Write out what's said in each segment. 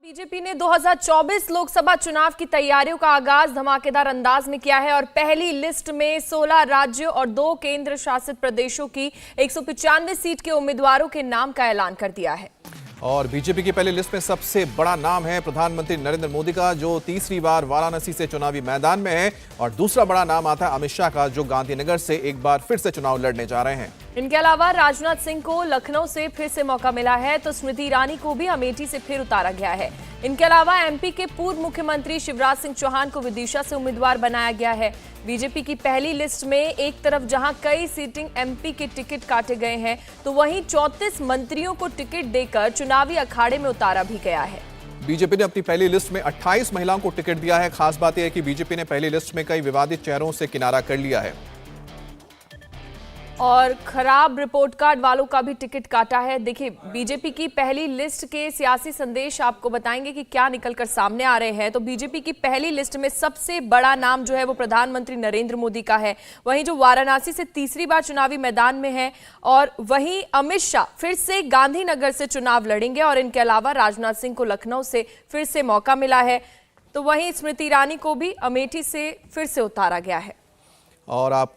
BJP ने 2024 लोकसभा चुनाव की तैयारियों का आगाज धमाकेदार अंदाज में किया है और पहली लिस्ट में 16 राज्यों और 2 केंद्र शासित प्रदेशों की 195 सीट के उम्मीदवारों के नाम का ऐलान कर दिया है। और बीजेपी की पहली लिस्ट में सबसे बड़ा नाम है प्रधानमंत्री नरेंद्र मोदी का, जो तीसरी बार वाराणसी से चुनावी मैदान में है। और दूसरा बड़ा नाम आता है अमित शाह का, जो गांधीनगर से एक बार फिर से चुनाव लड़ने जा रहे हैं। इनके अलावा राजनाथ सिंह को लखनऊ से फिर से मौका मिला है, तो स्मृति ईरानी को भी अमेठी से फिर उतारा गया है। इनके अलावा एमपी के पूर्व मुख्यमंत्री शिवराज सिंह चौहान को विदिशा से उम्मीदवार बनाया गया है। बीजेपी की पहली लिस्ट में एक तरफ जहां कई सीटिंग एमपी के टिकट काटे गए हैं, तो वहीं 34 मंत्रियों को टिकट देकर चुनावी अखाड़े में उतारा भी गया है। बीजेपी ने अपनी पहली लिस्ट में 28 महिलाओं को टिकट दिया है। खास बात यह है कि बीजेपी ने पहली लिस्ट में कई विवादित चेहरों से किनारा कर लिया है और खराब रिपोर्ट कार्ड वालों का भी टिकट काटा है। देखिए, बीजेपी की पहली लिस्ट के सियासी संदेश आपको बताएंगे कि क्या निकलकर सामने आ रहे हैं। तो बीजेपी की पहली लिस्ट में सबसे बड़ा नाम जो है वो प्रधानमंत्री नरेंद्र मोदी का है, वहीं जो वाराणसी से तीसरी बार चुनावी मैदान में है, और वहीं अमित शाह फिर से गांधीनगर से चुनाव लड़ेंगे। और इनके अलावा राजनाथ सिंह को लखनऊ से फिर से मौका मिला है, तो वहीं स्मृति ईरानी को भी अमेठी से फिर से उतारा गया है। और आप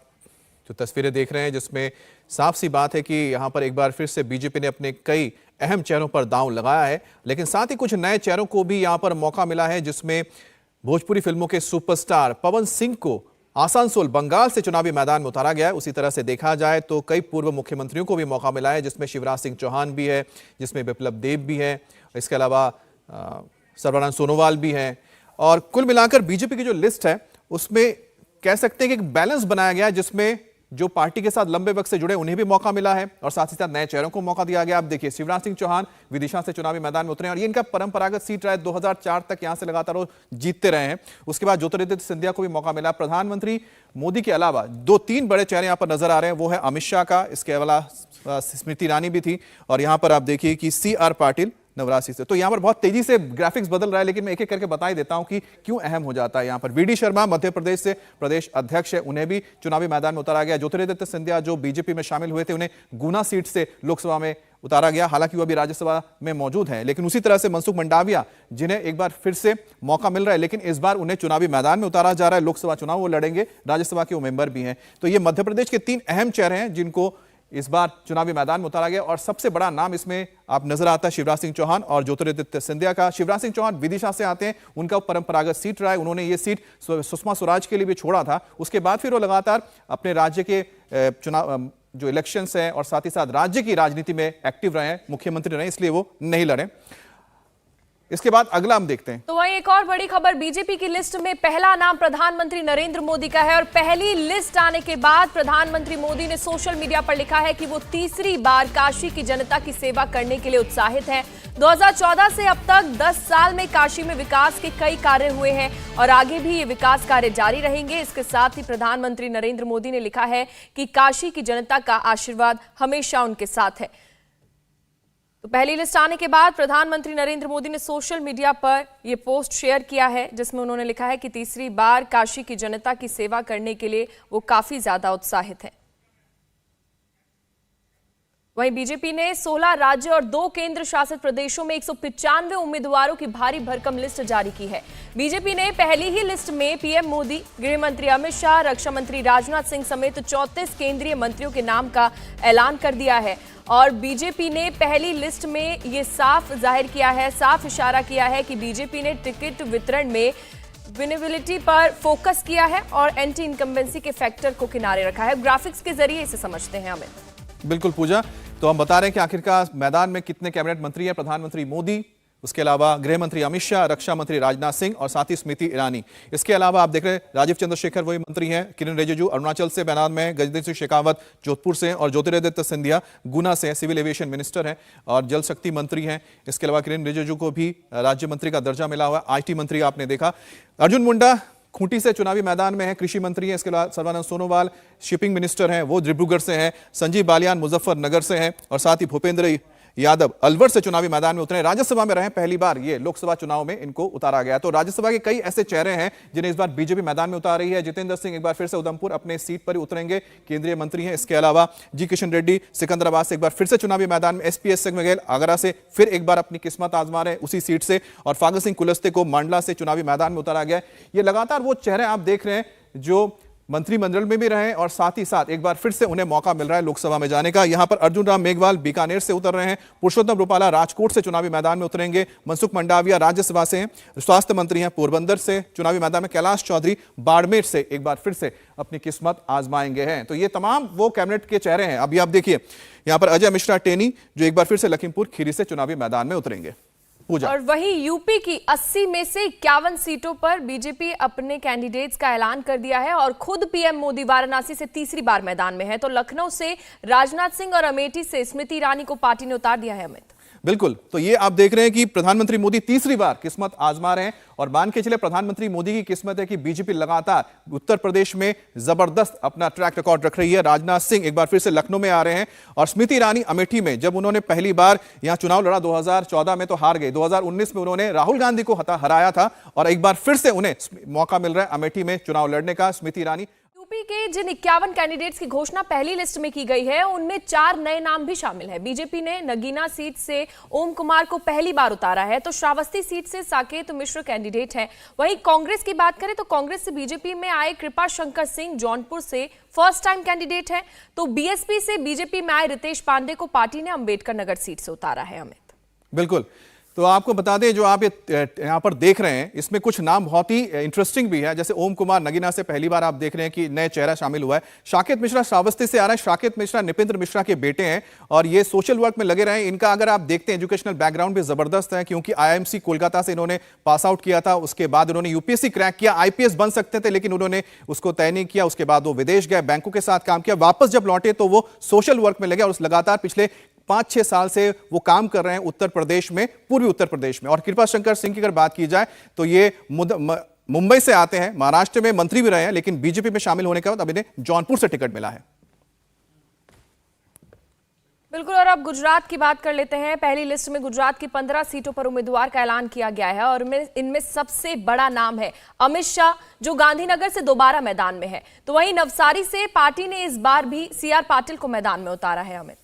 जो तस्वीरें देख रहे हैं, जिसमें साफ सी बात है कि यहां पर एक बार फिर से बीजेपी ने अपने कई अहम चेहरों पर दांव लगाया है, लेकिन साथ ही कुछ नए चेहरों को भी यहां पर मौका मिला है, जिसमें भोजपुरी फिल्मों के सुपरस्टार पवन सिंह को आसनसोल बंगाल से चुनावी मैदान में उतारा गया है। उसी तरह से देखा जाए तो कई पूर्व मुख्यमंत्रियों को भी मौका मिला है, जिसमें शिवराज सिंह चौहान भी है, जिसमें बिप्लब देब भी है, इसके अलावा सर्बानंद सोनोवाल भी हैं। और कुल मिलाकर बीजेपी की जो लिस्ट है उसमें कह सकते हैं कि एक बैलेंस बनाया गया है, जिसमें जो पार्टी के साथ लंबे वक्त से जुड़े उन्हें भी मौका मिला है और साथ ही साथ नए चेहरों को मौका दिया गया। आप देखिए, शिवराज सिंह चौहान विदिशा से चुनावी मैदान में उतरे और ये इनका परंपरागत सीट रहा है। 2004 तक यहां से लगातार वो जीतते रहे हैं। उसके बाद ज्योतिरादित्य सिंधिया को भी मौका मिला। प्रधानमंत्री मोदी के अलावा 2-3 बड़े चेहरे यहां पर नजर आ रहे हैं, वो है अमित शाह का, इसके अलावा स्मृति ईरानी भी थी, और यहां पर आप देखिए कि CR पाटिल नवरासी से। तो यहां पर बहुत तेजी से ग्राफिक्स बदल रहा है, लेकिन मैं एक एक करके बता ही देता हूं कि क्यों अहम हो जाता है। यहां पर VD शर्मा मध्य प्रदेश से प्रदेश अध्यक्ष है, उन्हें भी चुनावी मैदान में उतारा गया। ज्योतिरादित्य सिंधिया जो बीजेपी में शामिल हुए थे, उन्हें गुना सीट से लोकसभा में उतारा गया, हालांकि वो अभी राज्यसभा में मौजूद हैं। लेकिन उसी तरह से मनसुख मंडाविया, जिन्हें एक बार फिर से मौका मिल रहा है, लेकिन इस बार उन्हें चुनावी मैदान में उतारा जा रहा है। लोकसभा चुनाव वो लड़ेंगे, राज्यसभा के वो मेंबर भी हैं। तो ये मध्य प्रदेश के 3 अहम चेहरे हैं जिनको इस बार चुनावी मैदान में उतारा गया। और सबसे बड़ा नाम इसमें आप नजर आता है शिवराज सिंह चौहान और ज्योतिरादित्य सिंधिया का। शिवराज सिंह चौहान विदिशा से आते हैं, उनका परंपरागत सीट रहा है। उन्होंने ये सीट सुषमा स्वराज के लिए भी छोड़ा था। उसके बाद फिर वो लगातार अपने राज्य के चुनाव जो इलेक्शंस हैं और साथ ही साथ राज्य की राजनीति में एक्टिव रहे हैं, मुख्यमंत्री रहे, इसलिए वो नहीं लड़े। इसके बाद अगला हम देखते हैं। तो वहीं एक और बड़ी खबर, बीजेपी की लिस्ट में पहला नाम प्रधानमंत्री नरेंद्र मोदी का है। और पहली लिस्ट आने के बाद प्रधानमंत्री मोदी ने सोशल मीडिया पर लिखा है कि वो तीसरी बार काशी की जनता की सेवा करने के लिए उत्साहित हैं। 2014 से अब तक 10 साल में काशी में विकास के कई कार्य हुए हैं और आगे भी ये विकास कार्य जारी रहेंगे। इसके साथ ही प्रधानमंत्री नरेंद्र मोदी ने लिखा है कि काशी की जनता का आशीर्वाद हमेशा उनके साथ है। तो पहली लिस्ट आने के बाद प्रधानमंत्री नरेंद्र मोदी ने सोशल मीडिया पर यह पोस्ट शेयर किया है, जिसमें उन्होंने लिखा है कि तीसरी बार काशी की जनता की सेवा करने के लिए वो काफी ज्यादा उत्साहित हैं। वहीं बीजेपी ने 16 राज्य और 2 केंद्र शासित प्रदेशों में 195 उम्मीदवारों की भारी भरकम लिस्ट जारी की है। बीजेपी ने पहली ही लिस्ट में पीएम मोदी, गृह मंत्री अमित शाह, रक्षा मंत्री राजनाथ सिंह समेत 34 केंद्रीय मंत्रियों के नाम का ऐलान कर दिया है। और बीजेपी ने पहली लिस्ट में ये साफ जाहिर किया है, साफ इशारा किया है कि बीजेपी ने टिकट वितरण में विनेबिलिटी पर फोकस किया है और एंटी इनकम्बेंसी के फैक्टर को किनारे रखा है। ग्राफिक्स के जरिए इसे समझते हैं अमित। बिल्कुल पूजा, तो हम बता रहे हैं कि आखिरकार मैदान में कितने कैबिनेट मंत्री हैं। प्रधानमंत्री मोदी, उसके अलावा गृह मंत्री अमित शाह, रक्षा मंत्री राजनाथ सिंह और साथ ही स्मृति ईरानी। इसके अलावा आप देख रहे हैं राजीव चंद्रशेखर वही मंत्री हैं, किरण रिजिजू अरुणाचल से मैदान में, गजेंद्र सिंह शेखावत जोधपुर से और ज्योतिरादित्य सिंधिया गुना से सिविल एविएशन मिनिस्टर हैं और जल शक्ति मंत्री हैं। इसके अलावा किरण रिजिजू को भी राज्य मंत्री का दर्जा मिला हुआ है। IT मंत्री आपने देखा। अर्जुन मुंडा खूंटी से चुनावी मैदान में है, कृषि मंत्री हैं। इसके अलावा सर्बानंद सोनोवाल शिपिंग मिनिस्टर हैं, वो डिब्रूगढ़ से हैं। संजीव बालियान मुजफ्फरनगर से हैं और साथ ही भूपेंद्र यादव अलवर से चुनावी मैदान में उतरे। राज्यसभा में रहे पहली बार, ये लोकसभा चुनाव में इनको उतारा गया। तो राज्यसभा के कई ऐसे चेहरे हैं जिन्हें इस बार बीजेपी मैदान में उतार रही है। जितेंद्र सिंह एक बार फिर से उधमपुर अपने सीट पर ही उतरेंगे, केंद्रीय मंत्री हैं। इसके अलावा जी किशन रेड्डी सिकंदराबाद से एक बार फिर से चुनावी मैदान में, एसपीएस सिंह बघेल आगरा से फिर एक बार अपनी किस्मत आजमा रहे हैं उसी सीट से, और फागु सिंह कुलस्ते को मंडला से चुनावी मैदान में उतारा गया। ये लगातार वो चेहरे आप देख रहे हैं जो मंत्रिमंडल में भी रहे और साथ ही साथ एक बार फिर से उन्हें मौका मिल रहा है लोकसभा में जाने का। यहां पर अर्जुन राम मेघवाल बीकानेर से उतर रहे हैं, पुरुषोत्तम रूपाला राजकोट से चुनावी मैदान में उतरेंगे, मनसुख मंडाविया राज्यसभा से हैं, स्वास्थ्य मंत्री हैं पोरबंदर से चुनावी मैदान में, कैलाश चौधरी बाड़मेर से एक बार फिर से अपनी किस्मत आजमाएंगे हैं। तो ये तमाम वो कैबिनेट के चेहरे हैं। अभी आप देखिए यहां पर अजय मिश्रा टेनी जो एक बार फिर से लखीमपुर खीरी से चुनावी मैदान में उतरेंगे। और वहीं यूपी की 80 में से 51 सीटों पर बीजेपी अपने कैंडिडेट्स का ऐलान कर दिया है और खुद पीएम मोदी वाराणसी से तीसरी बार मैदान में है। तो लखनऊ से राजनाथ सिंह और अमेठी से स्मृति ईरानी को पार्टी ने उतार दिया है। अमित, बिल्कुल, तो ये आप देख रहे हैं कि प्रधानमंत्री मोदी तीसरी बार किस्मत आजमा रहे हैं और मान के चले प्रधानमंत्री मोदी की किस्मत है कि बीजेपी लगातार उत्तर प्रदेश में जबरदस्त अपना ट्रैक रिकॉर्ड रख रही है। राजनाथ सिंह एक बार फिर से लखनऊ में आ रहे हैं और स्मृति ईरानी अमेठी में, जब उन्होंने पहली बार यहां चुनाव लड़ा 2014 में तो हार गए, 2019 में उन्होंने राहुल गांधी को हराया था और एक बार फिर से उन्हें मौका मिल रहा है अमेठी में चुनाव लड़ने का। स्मृति ईरानी यूपी के जिन 51 कैंडिडेट्स की घोषणा पहली लिस्ट में की गई है उनमें 4 नए नाम भी शामिल है। बीजेपी ने नगीना सीट से ओम कुमार को पहली बार उतारा है, तो श्रावस्ती सीट से साकेत मिश्र कैंडिडेट हैं। वहीं कांग्रेस की बात करें तो कांग्रेस से बीजेपी में आए कृपा शंकर सिंह जौनपुर से फर्स्ट टाइम कैंडिडेट है। तो बीएसपी से बीजेपी में आए रितेश पांडे को पार्टी ने अंबेडकर नगर सीट से उतारा है। अमित, बिल्कुल, तो आपको बता दें जो आप यहाँ पर देख रहे हैं इसमें कुछ नाम बहुत ही इंटरेस्टिंग भी है। जैसे ओम कुमार नगीना से पहली बार आप देख रहे हैं कि नए चेहरा शामिल हुआ है। साकेत मिश्रा श्रावस्ती से आ रहा है। साकेत मिश्रा निपेंद्र मिश्रा के बेटे हैं और ये सोशल वर्क में लगे रहे हैं। इनका अगर आप देखते हैं एजुकेशनल बैकग्राउंड भी जबरदस्त है, क्योंकि आईआईएमसी कोलकाता से इन्होंने पास आउट किया था। उसके बाद उन्होंने यूपीएससी क्रैक किया, आईपीएस बन सकते थे लेकिन उन्होंने उसको तय नहीं किया। उसके बाद वो विदेश गए, बैंकों के साथ काम किया, वापस जब लौटे तो वो सोशल वर्क में लगे और लगातार पिछले 5-6 साल से वो काम कर रहे हैं उत्तर प्रदेश में, पूर्वी उत्तर प्रदेश में। और कृपा शंकर सिंह की अगर बात की जाए तो ये मुंबई से आते हैं, महाराष्ट्र में मंत्री भी रहे हैं लेकिन बीजेपी में शामिल होने के बाद अब इन्हें जौनपुर से टिकट मिला है। बिल्कुल, और अब गुजरात की बात कर लेते हैं। पहली लिस्ट में गुजरात की 15 सीटों पर उम्मीदवार का ऐलान किया गया है और इनमें सबसे बड़ा नाम है अमित शाह, जो गांधीनगर से दोबारा मैदान में है। तो वहीं नवसारी से पार्टी ने इस बार भी सीआर पाटिल को मैदान में उतारा है। अमित,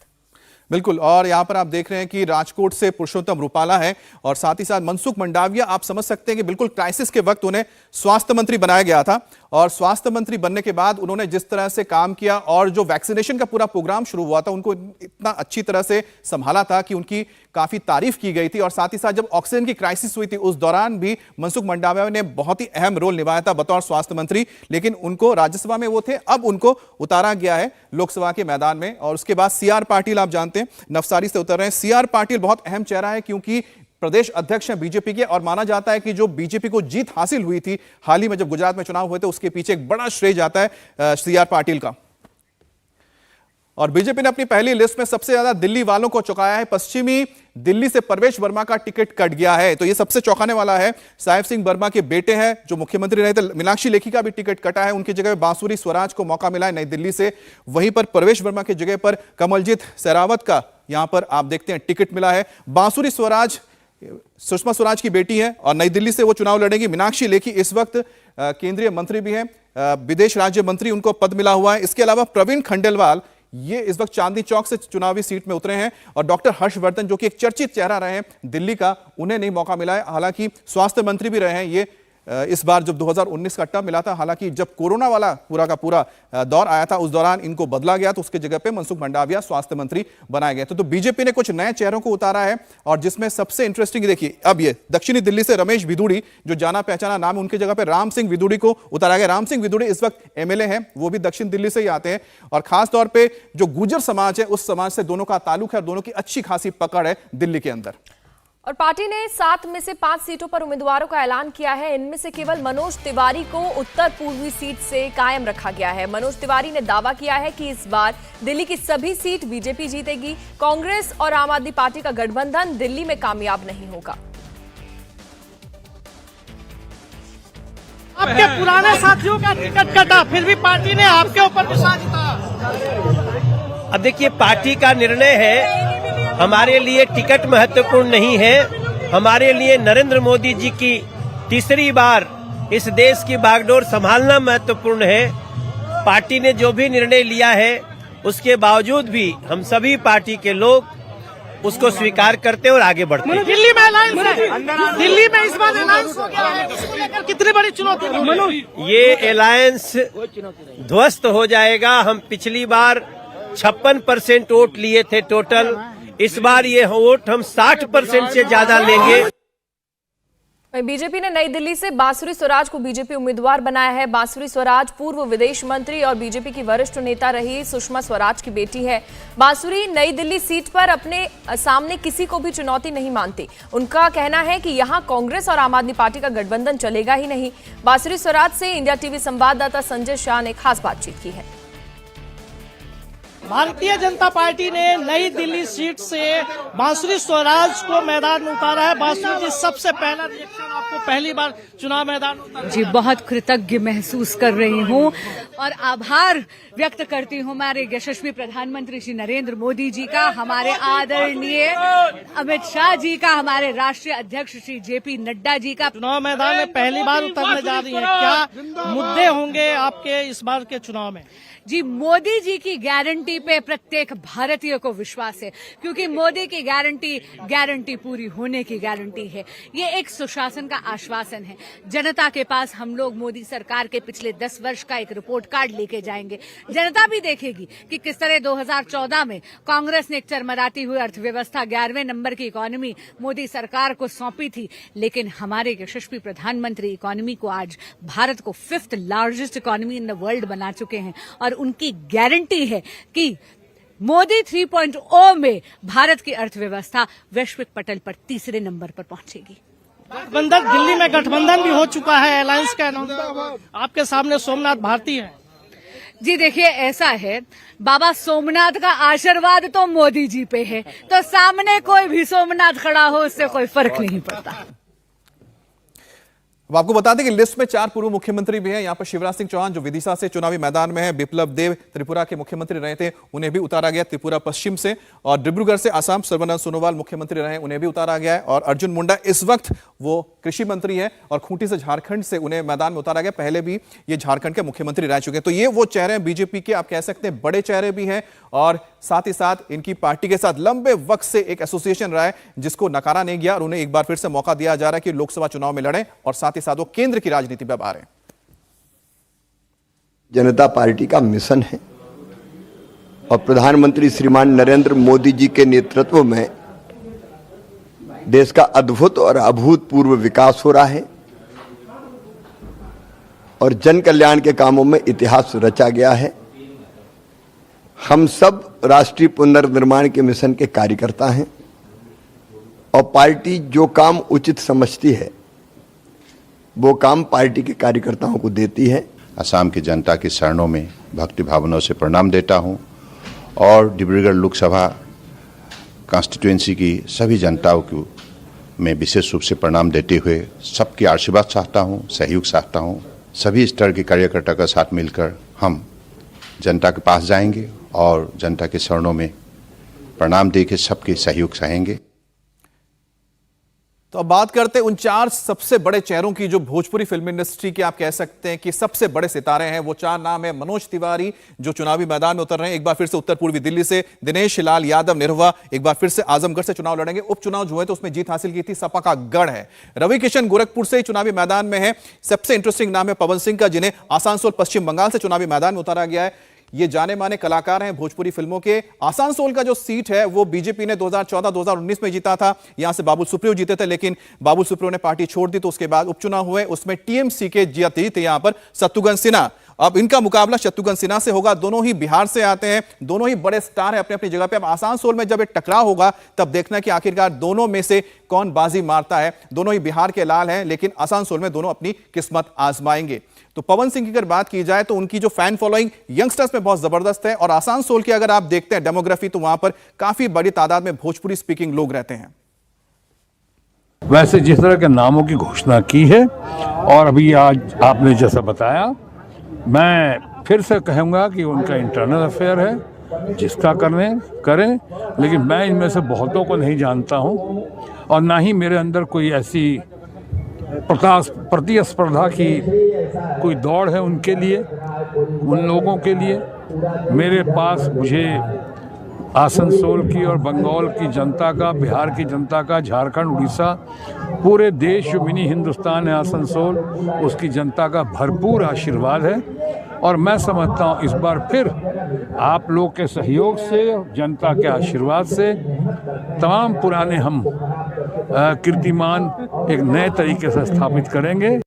बिल्कुल, और यहां पर आप देख रहे हैं कि राजकोट से पुरुषोत्तम रूपाला है और साथ ही साथ मनसुख मंडाविया। आप समझ सकते हैं कि बिल्कुल क्राइसिस के वक्त उन्हें स्वास्थ्य मंत्री बनाया गया था और स्वास्थ्य मंत्री बनने के बाद उन्होंने जिस तरह से काम किया और जो वैक्सीनेशन का पूरा प्रोग्राम शुरू हुआ था उनको इतना अच्छी तरह से संभाला था कि उनकी काफी तारीफ की गई थी। और साथ ही साथ जब ऑक्सीजन की क्राइसिस हुई थी उस दौरान भी मनसुख मंडाविया ने बहुत ही अहम रोल निभाया था बतौर स्वास्थ्य मंत्री, लेकिन उनको राज्यसभा में वो थे, अब उनको उतारा गया है लोकसभा के मैदान में। और उसके बाद सीआर पाटिल आप जानते हैं नवसारी से उतर रहे हैं। सीआर पाटिल बहुत अहम चेहरा है क्योंकि प्रदेश अध्यक्ष हैं बीजेपी के और माना जाता है कि जो बीजेपी को जीत हासिल हुई थी हाल ही में जब गुजरात में चुनाव हुए थे उसके पीछे एक बड़ा श्रेय जाता है सीआर पाटिल का। और बीजेपी ने अपनी पहली लिस्ट में सबसे ज्यादा दिल्ली वालों को चौंकाया है। पश्चिमी दिल्ली से प्रवेश वर्मा का टिकट कट गया है, तो यह सबसे चौंकाने वाला है। साहेब सिंह वर्मा के बेटे हैं जो मुख्यमंत्री रहे थे, मीनाक्षी लेखी का भी टिकट कटा है, उनकी जगह बांसुरी स्वराज को मौका मिला है नई दिल्ली से। वहीं पर प्रवेश वर्मा की जगह पर कमलजीत शेरावत का यहां पर आप देखते हैं टिकट मिला है। बांसुरी स्वराज सुषमा स्वराज की बेटी है और नई दिल्ली से वो चुनाव लड़ेगी। मीनाक्षी लेखी इस वक्त केंद्रीय मंत्री भी हैं, विदेश राज्य मंत्री, उनको पद मिला हुआ है। इसके अलावा प्रवीण खंडेलवाल ये इस वक्त चांदनी चौक से चुनावी सीट में उतरे हैं और डॉक्टर हर्षवर्धन जो कि एक चर्चित चेहरा रहे हैं दिल्ली का, उन्हें नहीं मौका मिला है। हालांकि स्वास्थ्य मंत्री भी रहे हैं ये इस बार जब 2019 का टर्म मिला था। हालांकि जब कोरोना वाला पूरा का पूरा दौर आया था उस दौरान इनको बदला गया तो उसके जगह पे मनसुख मंडाविया स्वास्थ्य मंत्री बनाए गए। तो बीजेपी ने कुछ नए चेहरों को उतारा है और जिसमें सबसे इंटरेस्टिंग देखिए अब ये दक्षिणी दिल्ली से रमेश विदुड़ी जो जाना पहचाना नाम, उनकी जगह पे राम सिंह विदुड़ी को उतारा गया। राम सिंह विदुड़ी इस वक्त एमएलए हैं, वो भी दक्षिण दिल्ली से ही आते हैं और खासतौर पर जो गुर्जर समाज है उस समाज से दोनों का ताल्लुक है और दोनों की अच्छी खासी पकड़ है दिल्ली के अंदर। और पार्टी ने 7 में से 5 सीटों पर उम्मीदवारों का ऐलान किया है। इनमें से केवल मनोज तिवारी को उत्तर पूर्वी सीट से कायम रखा गया है। मनोज तिवारी ने दावा किया है कि इस बार दिल्ली की सभी सीट बीजेपी जीतेगी। कांग्रेस और आम आदमी पार्टी का गठबंधन दिल्ली में कामयाब नहीं होगा। आपके पुराने साथियों का टिकट कटा, फिर भी पार्टी ने आपके ऊपर विश्वास जताया। अब देखिए पार्टी का निर्णय है हमारे लिए टिकट महत्वपूर्ण नहीं है, हमारे लिए नरेंद्र मोदी जी की तीसरी बार इस देश की बागडोर संभालना महत्वपूर्ण है। पार्टी ने जो भी निर्णय लिया है उसके बावजूद भी हम सभी पार्टी के लोग उसको स्वीकार करते और आगे बढ़ते हैं। दिल्ली में अलायंस है, दिल्ली में इस बार अलायंस हो गया है, इसको लेकर कितनी बड़ी चुनौती? ये अलायंस ध्वस्त हो जाएगा। हम पिछली बार 56% वोट लिए थे टोटल, इस बार ये वोट हम 60% से ज्यादा लेंगे। बीजेपी ने नई दिल्ली से बांसुरी स्वराज को बीजेपी उम्मीदवार बनाया है। बांसुरी स्वराज पूर्व विदेश मंत्री और बीजेपी की वरिष्ठ नेता रही सुषमा स्वराज की बेटी है। बांसुरी नई दिल्ली सीट पर अपने सामने किसी को भी चुनौती नहीं मानती। उनका कहना है कि यहां कांग्रेस और आम आदमी पार्टी का गठबंधन चलेगा ही नहीं। बांसुरी स्वराज से इंडिया टीवी संवाददाता संजय शाह ने खास बातचीत की है। भारतीय जनता पार्टी ने नई दिल्ली सीट से बांसुरी स्वराज को मैदान में उतारा है। बांसुरी जी, सबसे पहला रिएक्शन, आपको पहली बार चुनाव मैदान उतारा? जी, बहुत कृतज्ञ महसूस कर रही हूँ और आभार व्यक्त करती हूँ हमारे यशस्वी प्रधानमंत्री श्री नरेंद्र मोदी जी का, हमारे आदरणीय अमित शाह जी का, हमारे राष्ट्रीय अध्यक्ष श्री जेपी नड्डा जी का। चुनाव मैदान में पहली बार उतरने जा रही है, क्या मुद्दे होंगे आपके इस बार के चुनाव में? जी, मोदी जी की गारंटी पे प्रत्येक भारतीय को विश्वास है, क्योंकि मोदी की गारंटी पूरी होने की गारंटी है। ये एक सुशासन का आश्वासन है। जनता के पास हम लोग मोदी सरकार के पिछले 10 वर्ष का एक रिपोर्ट कार्ड लेके जाएंगे। जनता भी देखेगी कि किस तरह 2014 में कांग्रेस ने एक चरमराती हुई अर्थव्यवस्था, 11वें नंबर की इकोनॉमी मोदी सरकार को सौंपी थी, लेकिन हमारे यशस्वी प्रधानमंत्री इकोनॉमी को आज भारत को 5th largest economy in the world बना चुके हैं और उनकी गारंटी है कि मोदी 3.0 में भारत की अर्थव्यवस्था वैश्विक पटल पर तीसरे नंबर पर पहुंचेगी। गठबंधन, दिल्ली में गठबंधन भी हो चुका है, अलायंस का अनाउंसमेंट आपके सामने सोमनाथ भारती है। जी देखिए, ऐसा है, बाबा सोमनाथ का आशीर्वाद तो मोदी जी पे है, तो सामने कोई भी सोमनाथ खड़ा हो उससे कोई फर्क नहीं पड़ता। अब आपको बता दें कि लिस्ट में 4 पूर्व मुख्यमंत्री भी हैं। यहाँ पर शिवराज सिंह चौहान जो विदिशा से चुनावी मैदान में है, बिप्लब देव त्रिपुरा के मुख्यमंत्री रहे थे, उन्हें भी उतारा गया त्रिपुरा पश्चिम से, और डिब्रूगढ़ से आसाम सर्बानंद सोनोवाल मुख्यमंत्री रहे, उन्हें भी उतारा गया है, और अर्जुन मुंडा इस वक्त वो कृषि मंत्री है और खूंटी से झारखंड से उन्हें मैदान में उतारा गया। पहले भी ये झारखंड के मुख्यमंत्री रह चुके हैं। तो ये वो चेहरे हैं बीजेपी के, आप कह सकते हैं बड़े चेहरे भी हैं, और साथ ही साथ इनकी पार्टी के साथ लंबे वक्त से एक एसोसिएशन रहा है जिसको नकारा नहीं गया, और उन्हें एक बार फिर से मौका दिया जा रहा है कि लोकसभा चुनाव में लड़ें, और साथ ही साथ वो केंद्र की राजनीति में अब आ रहे हैं। जनता पार्टी का मिशन है और प्रधानमंत्री श्रीमान नरेंद्र मोदी जी के नेतृत्व में देश का अद्भुत और अभूतपूर्व विकास हो रहा है और जन कल्याण के कामों में इतिहास रचा गया है। हम सब राष्ट्रीय पुनर्निर्माण के मिशन के कार्यकर्ता हैं और पार्टी जो काम उचित समझती है वो काम पार्टी के कार्यकर्ताओं को देती है। असम की जनता के चरणों में भक्ति भावनाओं से प्रणाम देता हूं और डिब्रूगढ़ लोकसभा कॉन्स्टिट्यूएंसी की सभी जनताओं को मैं विशेष रूप से प्रणाम देते हुए सबके आशीर्वाद चाहता हूं, सहयोग चाहता हूं। सभी स्तर के कार्यकर्ता का साथ मिलकर हम जनता के पास जाएंगे और जनता के चरणों में प्रणाम देके सबके सहयोग चाहेंगे। तो अब बात करते हैं उन 4 सबसे बड़े चेहरों की जो भोजपुरी फिल्म इंडस्ट्री के आप कह सकते हैं कि सबसे बड़े सितारे हैं। वो 4 नाम है। मनोज तिवारी जो चुनावी मैदान में उतर रहे हैं, एक बार फिर से उत्तर पूर्वी दिल्ली से। दिनेश लाल यादव निरहुआ एक बार फिर से आजमगढ़ से चुनाव लड़ेंगे। उपचुनाव जो है तो उसमें जीत हासिल की थी, सपा का गढ़ है। रवि किशन गोरखपुर से चुनावी मैदान में है। सबसे इंटरेस्टिंग नाम है पवन सिंह का, जिन्हें आसानसोल पश्चिम बंगाल से चुनावी मैदान में उतारा गया है। ये जाने माने कलाकार हैं भोजपुरी फिल्मों के। आसानसोल का जो सीट है वो बीजेपी ने 2014-2019 में जीता था। यहां से बाबुल सुप्रियो जीते थे, लेकिन बाबुल सुप्रियो ने पार्टी छोड़ दी, तो उसके बाद उपचुनाव हुए, उसमें टीएमसी के जीते थे यहां पर शत्रुघ्न सिन्हा। अब इनका मुकाबला शत्रुघ्न सिन्हा से होगा। दोनों ही बिहार से आते हैं, दोनों ही बड़े स्टार हैं अपनी अपनी जगह पे। अब आसानसोल में जब एक टकराव होगा तब देखना कि आखिरकार दोनों में से कौन बाजी मारता है। दोनों ही बिहार के लाल हैं, लेकिन आसानसोल में दोनों अपनी किस्मत आजमाएंगे। तो पवन सिंह की अगर बात की जाए तो उनकी जो फैन फॉलोइंग यंगस्टर्स में बहुत जबरदस्त है, और आसानसोल की अगर आप देखते हैं डेमोग्राफी तो वहां पर काफी बड़ी तादाद में भोजपुरी स्पीकिंग लोग रहते हैं। वैसे जिस तरह के नामों की घोषणा की है और अभी आज आपने जैसा बताया, मैं फिर से कहूंगा कि उनका इंटरनल अफेयर है जिसका करें, लेकिन मैं इनमें से बहुतों को नहीं जानता हूं और ना ही मेरे अंदर कोई ऐसी प्रतिस्पर्धा की कोई दौड़ है उनके लिए, उन लोगों के लिए। मेरे पास मुझे आसनसोल की और बंगाल की जनता का, बिहार की जनता का, झारखंड, उड़ीसा, पूरे देश जो मिनी हिंदुस्तान है आसनसोल, उसकी जनता का भरपूर आशीर्वाद है। और मैं समझता हूँ इस बार फिर आप लोग के सहयोग से, जनता के आशीर्वाद से तमाम पुराने हम कीर्तिमान एक नए तरीके से स्थापित करेंगे।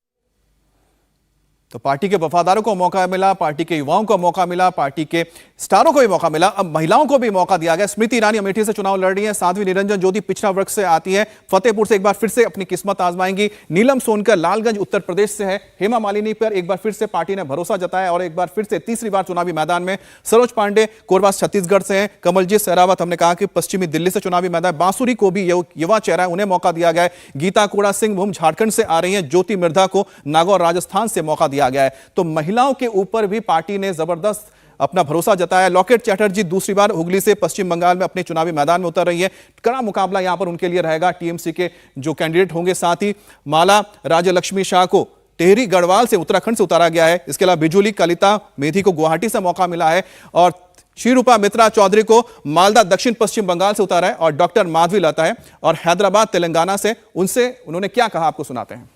तो पार्टी के वफादारों को मौका मिला, पार्टी के युवाओं को मौका मिला, पार्टी के स्टारों को भी मौका मिला, अब महिलाओं को भी मौका दिया गया। स्मृति ईरानी अमेठी से चुनाव लड़ रही हैं, साध्वी निरंजन ज्योति पिछड़ा वर्ग से आती है, फतेहपुर से एक बार फिर से अपनी किस्मत आजमाएंगी, नीलम सोनकर लालगंज उत्तर प्रदेश से है, हेमा मालिनी पर एक बार फिर से पार्टी ने भरोसा जताया और एक बार फिर से तीसरी बार चुनावी मैदान में। सरोज पांडे कोरबा छत्तीसगढ़ से हैं, कमलजीत सहरावत हमने कहा कि पश्चिमी दिल्ली से चुनावी मैदान, बांसुरी को भी युवा चेहरा है, उन्हें मौका दिया गया है, गीता कोड़ा सिंहभूम झारखंड से आ रही हैं, ज्योति मिर्धा को नागौर राजस्थान से मौका दिया गया है। तो महिलाओं के ऊपर भी पार्टी ने जबरदस्त अपना भरोसा जताया। लॉकेट चैटर्जी दूसरी बार हुगली से पश्चिम बंगाल में अपने चुनावी मैदान में उतर रही है, कड़ा मुकाबला यहां पर उनके लिए रहेगा, टीएमसी के जो कैंडिडेट होंगे। साथ ही माला राजलक्ष्मी शाह को टेहरी गढ़वाल से उत्तराखंड से उतारा गया है। इसके अलावा बिजुली कलिता मेधी को गुवाहाटी से मौका मिला है और श्रीरूपा मित्रा चौधरी को मालदा दक्षिण पश्चिम बंगाल से उतारा है और डॉक्टर माधवी लता है और हैदराबाद तेलंगाना से। उन्होंने क्या कहा आपको सुनाते हैं।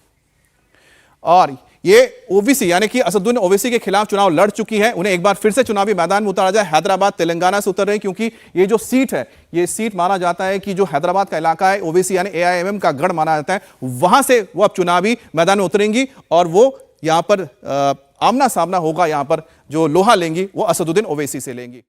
और ये ओबीसी यानी कि असदुद्दीन ओवैसी के खिलाफ चुनाव लड़ चुकी है, उन्हें एक बार फिर से चुनावी मैदान में उतारा जाए। हैदराबाद तेलंगाना से उतर रही क्योंकि ये जो सीट है, ये सीट माना जाता है कि जो हैदराबाद का इलाका है, ओबीसी यानी एआईएमएम का गढ़ माना जाता है, वहां से वो अब चुनावी मैदान में उतरेंगी और वो यहां पर आमना सामना होगा, यहां पर जो लोहा लेंगी वो असदुद्दीन ओवैसी से लेंगी।